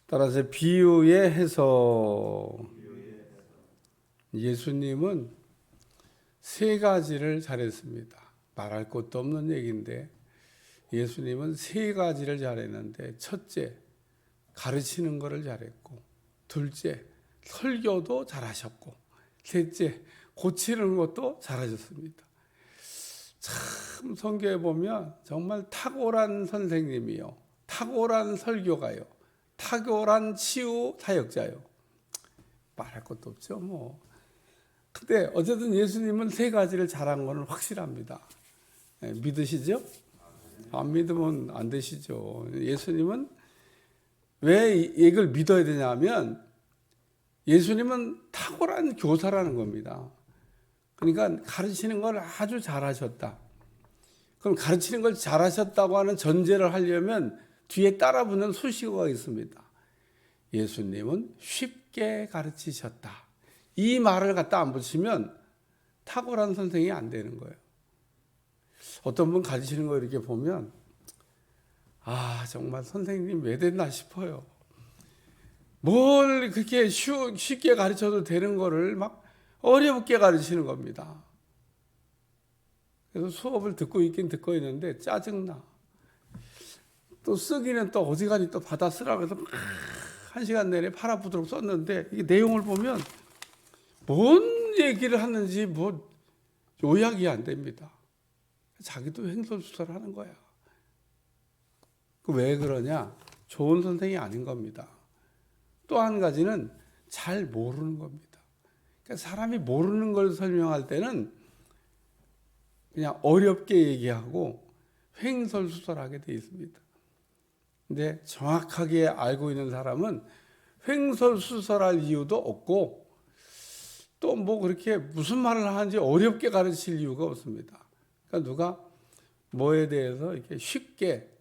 따라서 비유의 해석. 예수님은 세 가지를 잘했습니다. 말할 것도 없는 얘기인데 예수님은 세 가지를 잘했는데, 첫째, 가르치는 것을 잘했고, 둘째, 설교도 잘하셨고, 셋째, 고치는 것도 잘하셨습니다. 참 성경에 보면 정말 탁월한 선생님이요, 탁월한 설교가요, 탁월한 치유 사역자요. 말할 것도 없죠 뭐. 근데 어쨌든 예수님은 세 가지를 잘한 것은 확실합니다. 믿으시죠? 안 믿으면 안 되시죠. 예수님은 왜 이걸 믿어야 되냐면 예수님은 탁월한 교사라는 겁니다. 그러니까 가르치는 걸 아주 잘하셨다. 그럼 가르치는 걸 잘하셨다고 하는 전제를 하려면 뒤에 따라붙는 수식어가 있습니다. 예수님은 쉽게 가르치셨다. 이 말을 갖다 안 붙이면 탁월한 선생이 안 되는 거예요. 어떤 분 가르치는 거 이렇게 보면 정말 선생님 왜 됐나 싶어요. 뭘 그렇게 쉽게 가르쳐도 되는 거를 막 어렵게 가르치는 겁니다. 그래서 수업을 듣고 있긴 듣고 있는데 짜증나. 또 쓰기는 또 어지간히 또 받아 쓰라고 해서 막 1시간 내내 팔아보도록 썼는데 이 내용을 보면 뭔 얘기를 하는지 뭐 요약이 안 됩니다. 자기도 횡설수설하는 거야. 왜 그러냐? 좋은 선생이 아닌 겁니다. 또 한 가지는 잘 모르는 겁니다. 그러니까 사람이 모르는 걸 설명할 때는 그냥 어렵게 얘기하고 횡설수설하게 돼 있습니다. 근데 정확하게 알고 있는 사람은 횡설수설할 이유도 없고 또 뭐 그렇게 무슨 말을 하는지 어렵게 가르칠 이유가 없습니다. 그러니까 누가 뭐에 대해서 이렇게 쉽게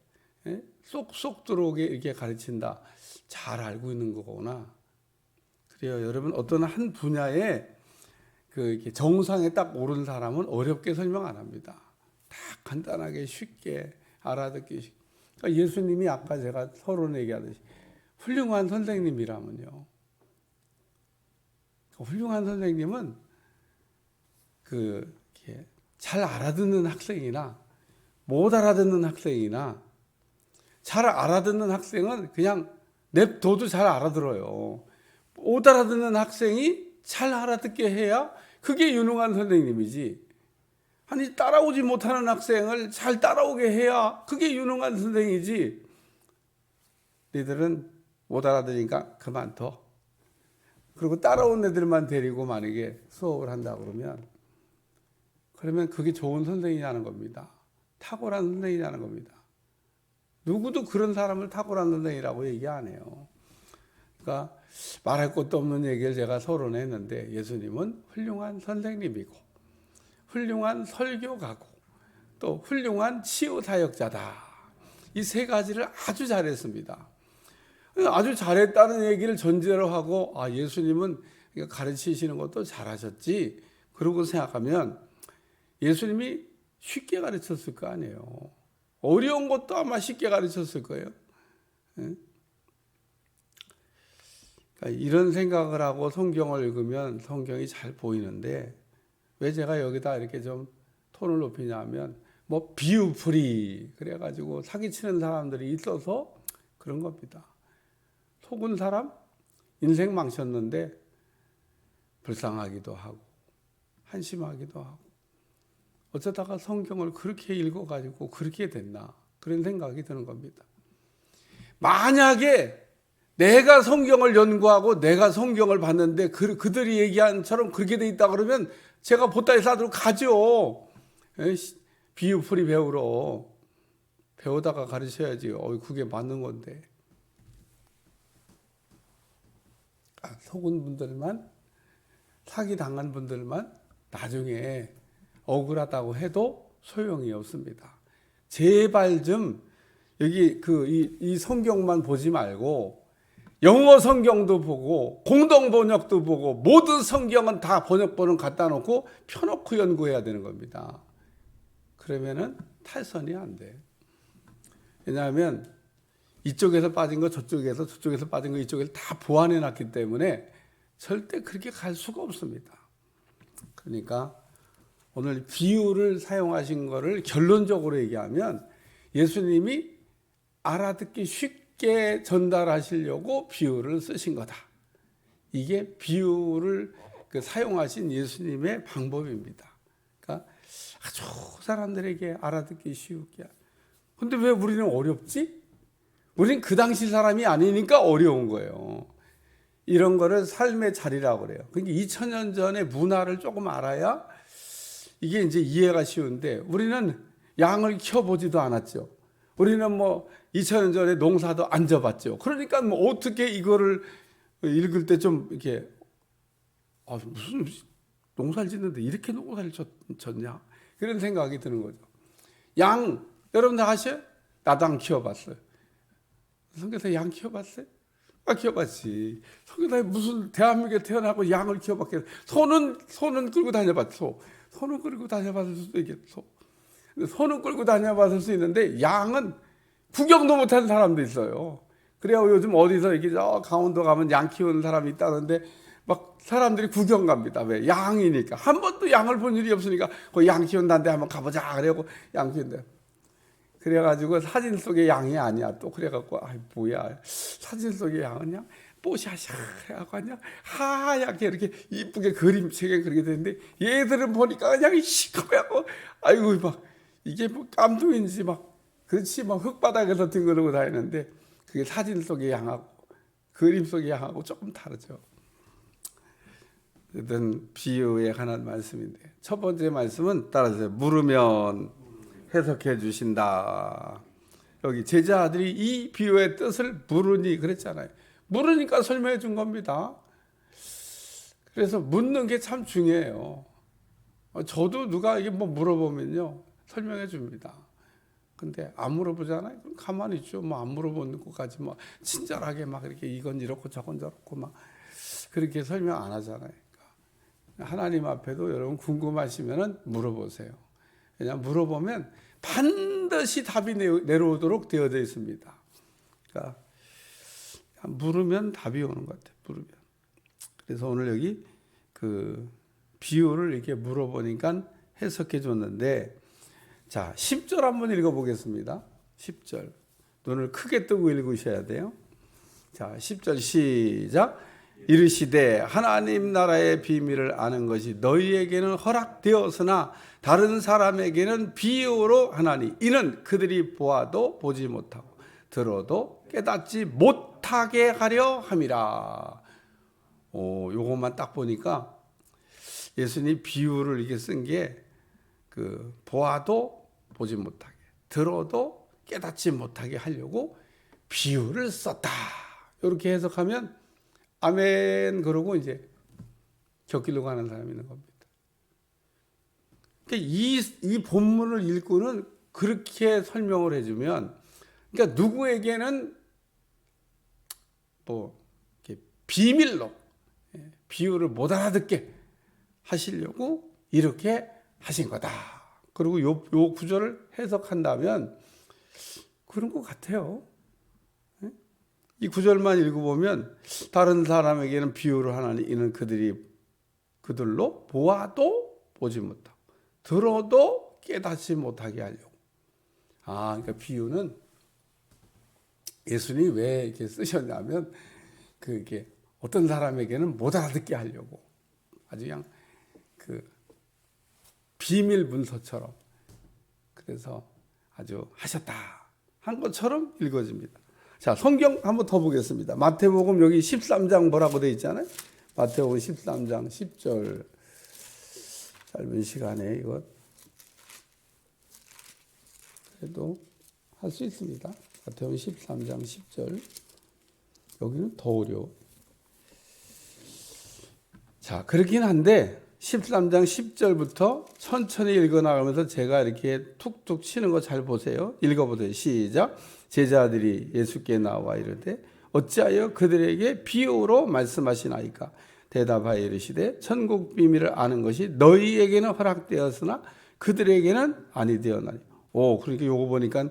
쏙쏙 들어오게 이렇게 가르친다. 잘 알고 있는 거구나. 그래요. 여러분 어떤 한 분야에 이렇게 정상에 딱 오른 사람은 어렵게 설명 안 합니다. 다 간단하게 쉽게 알아듣기 쉽게. 그러니까 예수님이 아까 제가 서론에 얘기하듯이 훌륭한 선생님이라면요. 훌륭한 선생님은 잘 알아듣는 학생이나 못 알아듣는 학생이나 잘 알아듣는 학생은 그냥 냅둬도 잘 알아들어요. 못 알아듣는 학생이 잘 알아듣게 해야 그게 유능한 선생님이지. 아니 따라오지 못하는 학생을 잘 따라오게 해야 그게 유능한 선생이지. 너희들은 못 알아들으니까 그만둬. 그리고 따라온 애들만 데리고 만약에 수업을 한다 그러면 그게 좋은 선생이냐는 겁니다. 탁월한 선생이냐는 겁니다. 누구도 그런 사람을 탁월한 선생이라고 얘기 안 해요. 그러니까 말할 것도 없는 얘기를 제가 서론에 했는데 예수님은 훌륭한 선생님이고 훌륭한 설교가고 또 훌륭한 치유 사역자다. 이 세 가지를 아주 잘했습니다. 아주 잘했다는 얘기를 전제로 하고 예수님은 가르치시는 것도 잘하셨지. 그러고 생각하면 예수님이 쉽게 가르쳤을 거 아니에요. 어려운 것도 아마 쉽게 가르쳤을 거예요. 그러니까 이런 생각을 하고 성경을 읽으면 성경이 잘 보이는데 왜 제가 여기다 이렇게 좀 톤을 높이냐면 뭐 비유풀이 그래가지고 사기치는 사람들이 있어서 그런 겁니다. 속은 사람 인생 망쳤는데 불쌍하기도 하고 한심하기도 하고 어쩌다가 성경을 그렇게 읽어가지고 그렇게 됐나 그런 생각이 드는 겁니다. 만약에 내가 성경을 연구하고 내가 성경을 봤는데 그들이 얘기한 처럼 그렇게 돼 있다 그러면 제가 보따리 싸들고 가죠. 비유풀이 배우러. 배우다가 가르쳐야지. 그게 맞는 건데. 속은 분들만, 사기당한 분들만 나중에 억울하다고 해도 소용이 없습니다. 제발 좀 여기 이 성경만 보지 말고 영어 성경도 보고 공동 번역도 보고 모든 성경은 다 번역본을 갖다 놓고 펴놓고 연구해야 되는 겁니다. 그러면은 탈선이 안 돼. 왜냐하면 이쪽에서 빠진 거 저쪽에서 빠진 거 이쪽에서 다 보완해 놨기 때문에 절대 그렇게 갈 수가 없습니다. 그러니까 오늘 비유를 사용하신 거를 결론적으로 얘기하면 예수님이 알아듣기 쉽게 전달하시려고 비유를 쓰신 거다. 이게 비유를 사용하신 예수님의 방법입니다. 그러니까 아주 사람들에게 알아듣기 쉬우게. 근데 왜 우리는 어렵지? 우리는 그 당시 사람이 아니니까 어려운 거예요. 이런 거를 삶의 자리라고 그래요. 그러니까 2000년 전의 문화를 조금 알아야 이게 이제 이해가 쉬운데 우리는 양을 키워보지도 않았죠. 우리는 뭐 2000년 전에 농사도 안 져봤죠. 그러니까 뭐 어떻게 이거를 읽을 때 좀 이렇게 무슨 농사를 짓는데 이렇게 농사를 졌냐 그런 생각이 드는 거죠. 양 여러분 다 아셔요? 나도 안 키워봤어요. 성교사 양 키워봤어요? 키워봤지. 성교사에 무슨 대한민국에 태어나고 양을 키워봤겠어. 소는 끌고 다녀봤어. 소는 끌고 다녀봤을 수도 있겠어. 소는 끌고 다녀봤을 수 있는데 양은 구경도 못하는 사람도 있어요. 그래야 요즘 어디서 이렇게 강원도 가면 양 키우는 사람이 있다는데 막 사람들이 구경 갑니다. 왜? 양이니까. 한 번도 양을 본 일이 없으니까 그 양 키운다는데 한번 가보자. 그래갖고 양 키운다. 그래가지고 사진 속의 양이 아니야. 또 그래갖고 뭐야 사진 속의 양은 그냥 뽀샤샤하고 그냥 하얗게 이렇게 이쁘게 그림책에 그렇게 되는데 얘들은 보니까 그냥 시커멓고 아이고 막 이게 뭐 깜둥인지 막 그렇지 막 흙바닥에서 뒹그러고 다니는데 그게 사진 속의 양하고 그림 속의 양하고 조금 다르죠. 어떤 비유에 관한 말씀인데 첫 번째 말씀은 따라서 물으면 해석해 주신다. 여기 제자들이 이 비유의 뜻을 물으니 그랬잖아요. 물으니까 설명해 준 겁니다. 그래서 묻는 게 참 중요해요. 저도 누가 이게 뭐 물어보면요 설명해 줍니다. 근데 안 물어보잖아요. 그럼 가만히 있죠. 뭐 안 물어보는 것까지 뭐 친절하게 막 이렇게 이건 이렇고 저건 저렇고 막 그렇게 설명 안 하잖아요. 하나님 앞에도 여러분 궁금하시면은 물어보세요. 그냥 물어보면 반드시 답이 내려오도록 되어져 있습니다. 그러니까 물으면 답이 오는 것 같아요. 물으면. 그래서 오늘 여기 그 비유를 이렇게 물어보니까 해석해 줬는데, 자 10절 한번 읽어보겠습니다. 10절 눈을 크게 뜨고 읽으셔야 돼요. 자 10절 시작. 이르시되 하나님 나라의 비밀을 아는 것이 너희에게는 허락되었으나 다른 사람에게는 비유로 하나니 이는 그들이 보아도 보지 못하고 들어도 깨닫지 못하게 하려 함이라. 요것만 딱 보니까 예수님이 비유를 이렇게 쓴 게 그 보아도 보지 못하게 들어도 깨닫지 못하게 하려고 비유를 썼다. 이렇게 해석하면 아멘 그러고 이제 곁길로 가는 사람이 있는 겁니다. 그러니까 이 본문을 읽고는 그렇게 설명을 해주면, 그러니까 누구에게는 뭐 이렇게 비밀로 비유를 못 알아듣게 하시려고 이렇게 하신 거다. 그리고 요 구절을 해석한다면 그런 것 같아요. 이 구절만 읽어보면 다른 사람에게는 비유를 하나니 이는 그들로 보아도 보지 못하고 들어도 깨닫지 못하게 하려고. 그러니까 비유는 예수님이 왜 이렇게 쓰셨냐면 그게 어떤 사람에게는 못 알아듣게 하려고 아주 그냥 그 비밀 문서처럼 그래서 아주 하셨다 한 것처럼 읽어집니다. 자, 성경 한번 더 보겠습니다. 마태복음 여기 13장 뭐라고 되어 있잖아요. 마태복음 13장 10절. 짧은 시간에 이거 그래도 할 수 있습니다. 마태복음 13장 10절. 여기는 더 어려워. 자, 그렇긴 한데 13장 10절부터 천천히 읽어나가면서 제가 이렇게 툭툭 치는 거 잘 보세요. 읽어보세요. 시작. 제자들이 예수께 나와 이르되 어찌하여 그들에게 비유로 말씀하시나이까. 대답하여 이르시되 천국 비밀을 아는 것이 너희에게는 허락되었으나 그들에게는 아니 되었나니. 그러니까 요거 보니까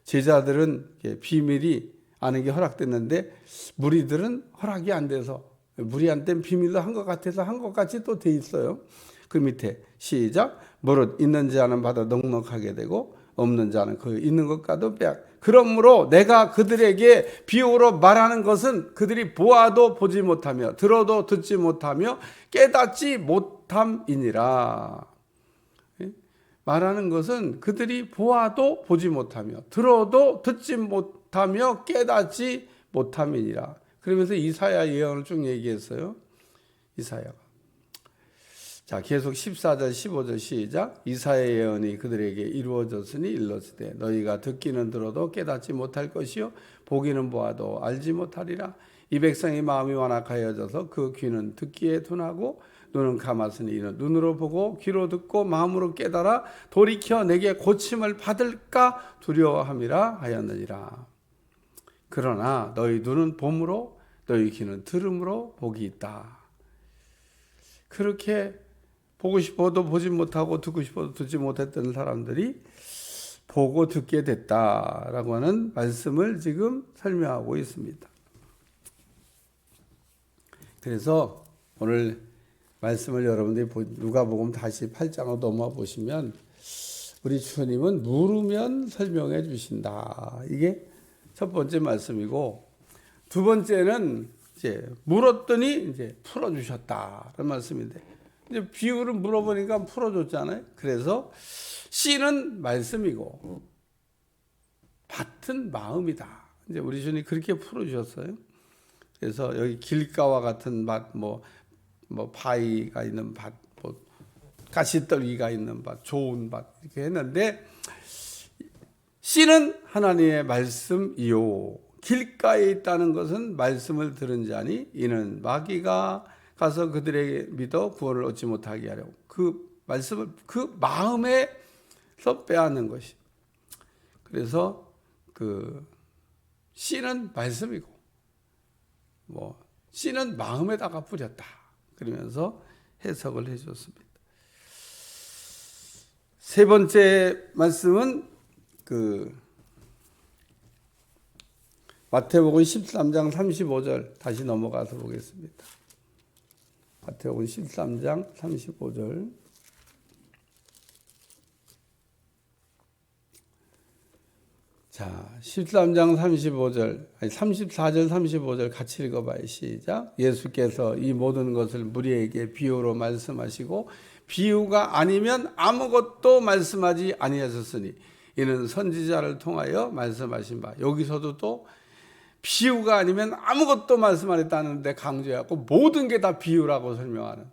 제자들은 비밀이 아는 게 허락됐는데 무리들은 허락이 안 돼서 무리한테는 비밀로 한 것 같아서 한 것 같이 또 돼 있어요. 그 밑에 시작. 무릇 있는 자는 받아 넉넉하게 되고 없는 자는 그 있는 것과도 빼앗. 그러므로 내가 그들에게 비유로 말하는 것은 그들이 보아도 보지 못하며 들어도 듣지 못하며 깨닫지 못함이니라. 말하는 것은 그들이 보아도 보지 못하며 들어도 듣지 못하며 깨닫지 못함이니라. 그러면서 이사야 예언을 쭉 얘기했어요. 이사야가. 자, 계속 14절 15절 시작. 이사야 예언이 그들에게 이루어졌으니 일렀으되 너희가 듣기는 들어도 깨닫지 못할 것이요 보기는 보아도 알지 못하리라. 이 백성의 마음이 완악하여져서 그 귀는 듣기에 둔하고 눈은 감았으니 이는 눈으로 보고 귀로 듣고 마음으로 깨달아 돌이켜 내게 고침을 받을까 두려워함이라 하였느니라. 그러나 너희 눈은 봄으로 너희 귀는 들음으로 복이 있다. 그렇게 보고 싶어도 보지 못하고 듣고 싶어도 듣지 못했던 사람들이 보고 듣게 됐다라고 하는 말씀을 지금 설명하고 있습니다. 그래서 오늘 말씀을 여러분들이 누가복음 다시 8장으로 넘어와 보시면 우리 주님은 물으면 설명해 주신다. 이게 첫 번째 말씀이고, 두 번째는 이제 물었더니 이제 풀어 주셨다라는 말씀인데, 이제 비유를 물어보니까 풀어 줬잖아요. 그래서 씨는 말씀이고 밭은 마음이다. 이제 우리 주님 그렇게 풀어 주셨어요. 그래서 여기 길가와 같은 밭, 뭐 바위가 있는 밭, 뭐 가시떨기가 있는 밭, 좋은 밭 이렇게 했는데, 씨는 하나님의 말씀이요 길가에 있다는 것은 말씀을 들은 자니 이는 마귀가 가서 그들에게 믿어 구원을 얻지 못하게 하려고 그 말씀을 그 마음에서 빼앗는 것이. 그래서 그 씨는 말씀이고 뭐 씨는 마음에다가 뿌렸다. 그러면서 해석을 해줬습니다. 세 번째 말씀은 그 마태복음 13장 35절 다시 넘어가서 보겠습니다. 마태복음 13장 35절. 자, 13장 35절, 아니 34절 35절 같이 읽어봐요. 시작. 예수께서 이 모든 것을 무리에게 비유로 말씀하시고 비유가 아니면 아무것도 말씀하지 아니하셨으니 이는 선지자를 통하여 말씀하신 바. 여기서도 또 비유가 아니면 아무것도 말씀 안 했다는데 강조해갖고 모든 게 다 비유라고 설명하는.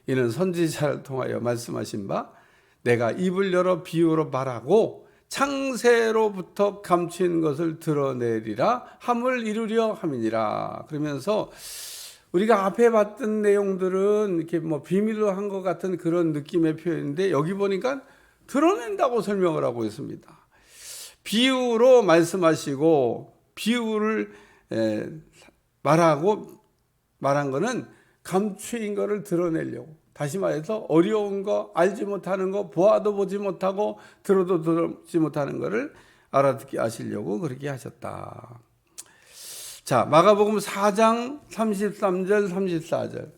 이는 선지자를 통하여 말씀하신 바 내가 입을 열어 비유로 말하고 창세로부터 감추인 것을 드러내리라 함을 이루려 함이니라. 그러면서 우리가 앞에 봤던 내용들은 이렇게 뭐 비밀로 한 것 같은 그런 느낌의 표현인데 여기 보니까 드러낸다고 설명을 하고 있습니다. 비유로 말씀하시고 비유를 말한 거는 감추인 거를 드러내려고. 다시 말해서 어려운 거, 알지 못하는 거, 보아도 보지 못하고 들어도 듣지 못하는 거를 알아듣게 하시려고 그렇게 하셨다. 자, 마가복음 4장 33절 34절.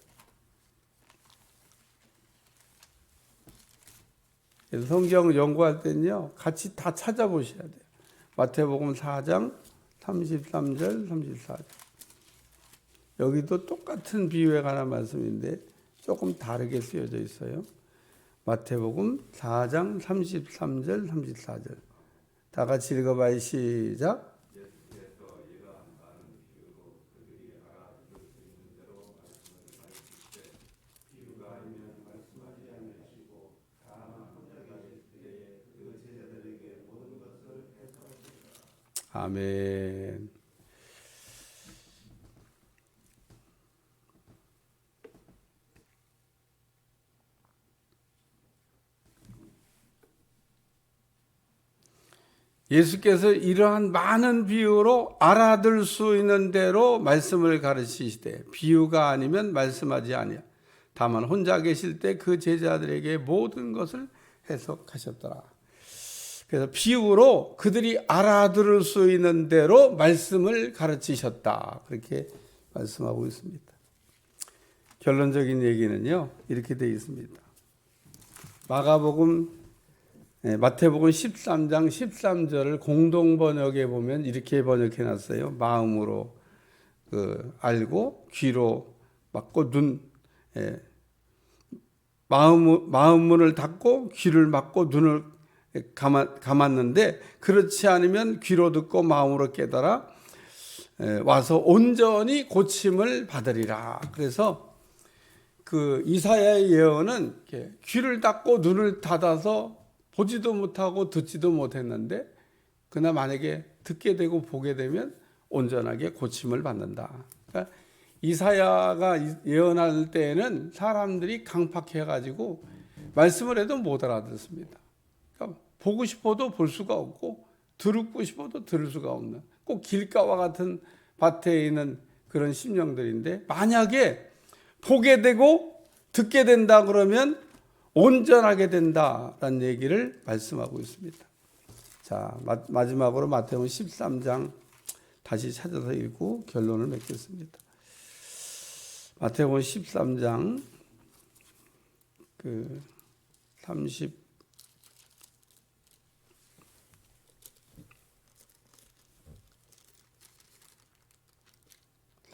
성경 연구할 때는요 같이 다 찾아보셔야 돼요. 마태복음 4장 33절 34절. 여기도 똑같은 비유에 관한 말씀인데 조금 다르게 쓰여져 있어요. 마태복음 4장 33절 34절. 다 같이 읽어봐요. 시작. 아멘. 예수께서 이러한 많은 비유로 알아들 수 있는 대로 말씀을 가르치시되 비유가 아니면 말씀하지 아니하. 다만 혼자 계실 때 그 제자들에게 모든 것을 해석하셨더라. 그래서 비유로 그들이 알아들을 수 있는 대로 말씀을 가르치셨다. 그렇게 말씀하고 있습니다. 결론적인 얘기는요, 이렇게 되어 있습니다. 마태복음 13장 13절을 공동 번역에 보면 이렇게 번역해 놨어요. 마음으로 알고 귀로 막고 마음 문을 닫고 귀를 막고 눈을 감았는데 그렇지 않으면 귀로 듣고 마음으로 깨달아 와서 온전히 고침을 받으리라. 그래서 그 이사야의 예언은 귀를 닫고 눈을 닫아서 보지도 못하고 듣지도 못했는데 그러나 만약에 듣게 되고 보게 되면 온전하게 고침을 받는다. 그러니까 이사야가 예언할 때에는 사람들이 강팍해가지고 말씀을 해도 못 알아듣습니다. 그러니까 보고 싶어도 볼 수가 없고 듣고 싶어도 들을 수가 없는 꼭 길가와 같은 밭에 있는 그런 심령들인데 만약에 보게 되고 듣게 된다 그러면 온전하게 된다라는 얘기를 말씀하고 있습니다. 자, 마지막으로 마태복음 13장 다시 찾아서 읽고 결론을 맺겠습니다. 마태복음 13장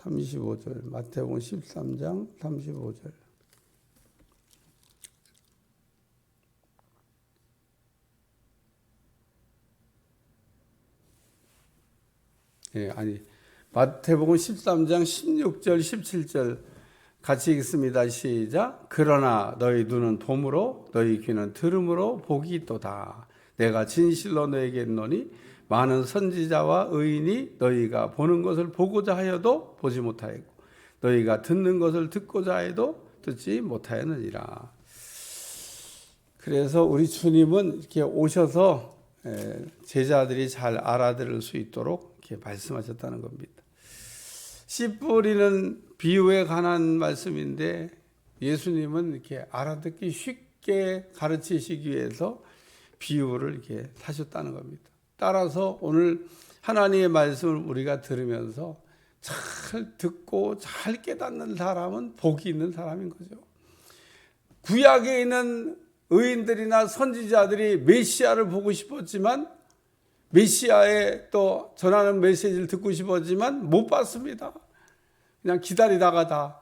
35절, 마태복음 13장 35절. 마태복음 13장 16절, 17절 같이 읽습니다. 시작. 그러나 너희 눈은 봄으로 너희 귀는 들음으로 복이 있도다. 내가 진실로 너에게 이르노니 많은 선지자와 의인이 너희가 보는 것을 보고자 하여도 보지 못하였고 너희가 듣는 것을 듣고자 해도 듣지 못하였느니라. 그래서 우리 주님은 이렇게 오셔서 제자들이 잘 알아들을 수 있도록 이렇게 말씀하셨다는 겁니다. 씨 뿌리는 비유에 관한 말씀인데 예수님은 이렇게 알아듣기 쉽게 가르치시기 위해서 비유를 이렇게 하셨다는 겁니다. 따라서 오늘 하나님의 말씀을 우리가 들으면서 잘 듣고 잘 깨닫는 사람은 복이 있는 사람인 거죠. 구약에 있는 의인들이나 선지자들이 메시아를 보고 싶었지만 메시아의 또 전하는 메시지를 듣고 싶었지만 못 봤습니다. 그냥 기다리다가 다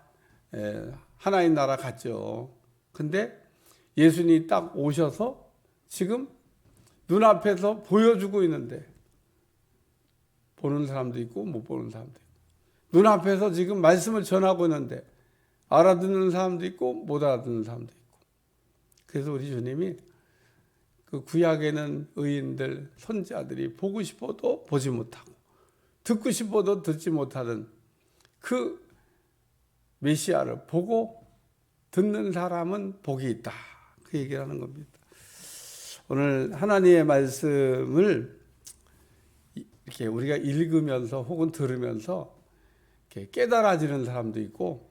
하나님 나라 갔죠. 근데 예수님이 딱 오셔서 지금 눈앞에서 보여주고 있는데 보는 사람도 있고 못 보는 사람도 있고 눈앞에서 지금 말씀을 전하고 있는데 알아듣는 사람도 있고 못 알아듣는 사람도 있고 그래서 우리 주님이 그 구약에는 의인들, 선지자들이 보고 싶어도 보지 못하고 듣고 싶어도 듣지 못하던 그 메시아를 보고 듣는 사람은 복이 있다. 그 얘기를 하는 겁니다. 오늘 하나님의 말씀을 이렇게 우리가 읽으면서 혹은 들으면서 이렇게 깨달아지는 사람도 있고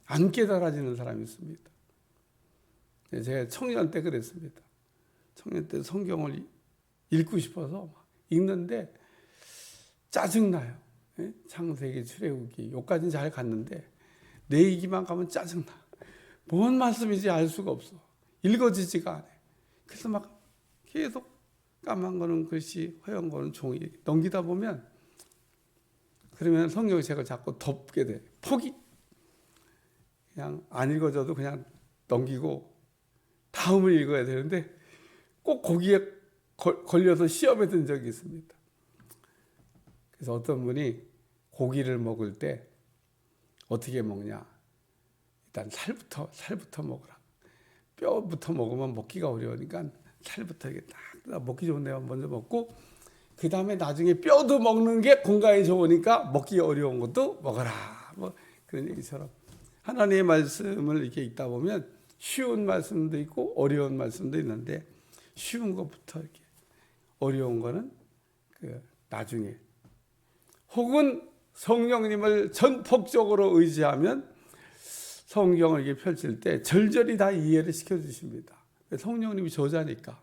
안 깨달아지는 사람이 있습니다. 제가 청년 때 그랬습니다. 청년 때 성경을 읽고 싶어서 읽는데 짜증나요. 창세기, 출애굽기 여기까지는 잘 갔는데 내기만 가면 짜증나. 뭔 말씀인지 알 수가 없어. 읽어지지가 않아. 그래서 막 계속 까만 거는 글씨, 허연 거는 종이 넘기다 보면 그러면 성경책을 자꾸 덮게 돼. 포기. 그냥 안 읽어져도 그냥 넘기고 다음을 읽어야 되는데 꼭 거기에 걸려서 시험에 든 적이 있습니다. 그래서 어떤 분이 고기를 먹을 때 어떻게 먹냐. 일단 살부터 먹으라. 뼈부터 먹으면 먹기가 어려우니까 살부터 이렇게 딱 먹기 좋은 데만 먼저 먹고 그 다음에 나중에 뼈도 먹는 게 건강에 좋으니까 먹기 어려운 것도 먹어라. 뭐 그런 얘기처럼 하나님의 말씀을 이렇게 읽다 보면 쉬운 말씀도 있고 어려운 말씀도 있는데 쉬운 것부터 이렇게 어려운 거는 그 나중에 혹은 성령님을 전폭적으로 의지하면 성경을 이렇게 펼칠 때 절절히 다 이해를 시켜주십니다. 성령님이 저자니까.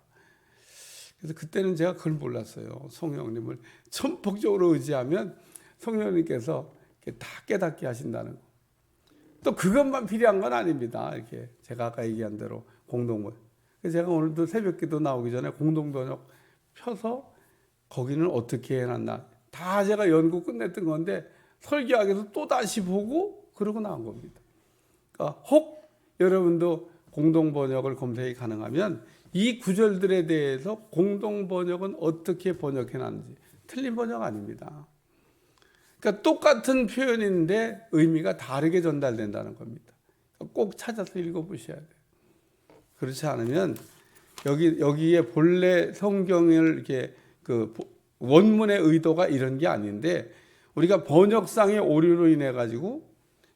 그래서 그때는 제가 그걸 몰랐어요. 성령님을 전폭적으로 의지하면 성령님께서 이렇게 다 깨닫게 하신다는 거. 또 그것만 필요한 건 아닙니다. 이렇게 제가 아까 얘기한 대로 공동번역. 그래서 제가 오늘도 새벽기도 나오기 전에 공동번역 펴서 거기는 어떻게 해놨나 다 제가 연구 끝냈던 건데 설교하기 위해서 또 다시 보고 그러고 나온 겁니다. 그러니까 혹 여러분도 공동번역을 검색이 가능하면 이 구절들에 대해서 공동번역은 어떻게 번역해놨는지 틀린 번역 아닙니다. 그러니까 똑같은 표현인데 의미가 다르게 전달된다는 겁니다. 꼭 찾아서 읽어보셔야 돼요. 그렇지 않으면 여기에 본래 성경을 이렇게 그 원문의 의도가 이런 게 아닌데 우리가 번역상의 오류로 인해 가지고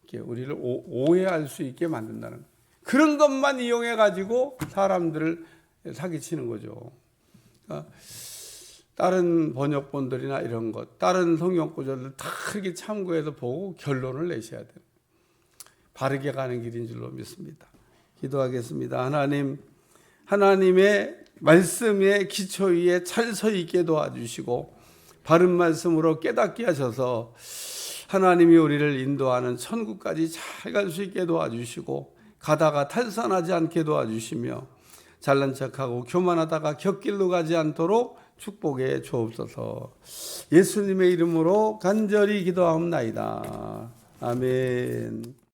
이렇게 우리를 오해할 수 있게 만든다는 거예요. 그런 것만 이용해 가지고 사람들을 사기치는 거죠. 그러니까 다른 번역본들이나 이런 것, 다른 성경 구절들 다 이렇게 참고해서 보고 결론을 내셔야 돼요. 바르게 가는 길인 줄로 믿습니다. 기도하겠습니다. 하나님, 하나님의 말씀의 기초 위에 잘 서 있게 도와주시고 바른 말씀으로 깨닫게 하셔서 하나님이 우리를 인도하는 천국까지 잘 갈 수 있게 도와주시고 가다가 탈선하지 않게 도와주시며 잘난 척하고 교만하다가 곁길로 가지 않도록 축복해 주옵소서. 예수님의 이름으로 간절히 기도하옵나이다. 아멘.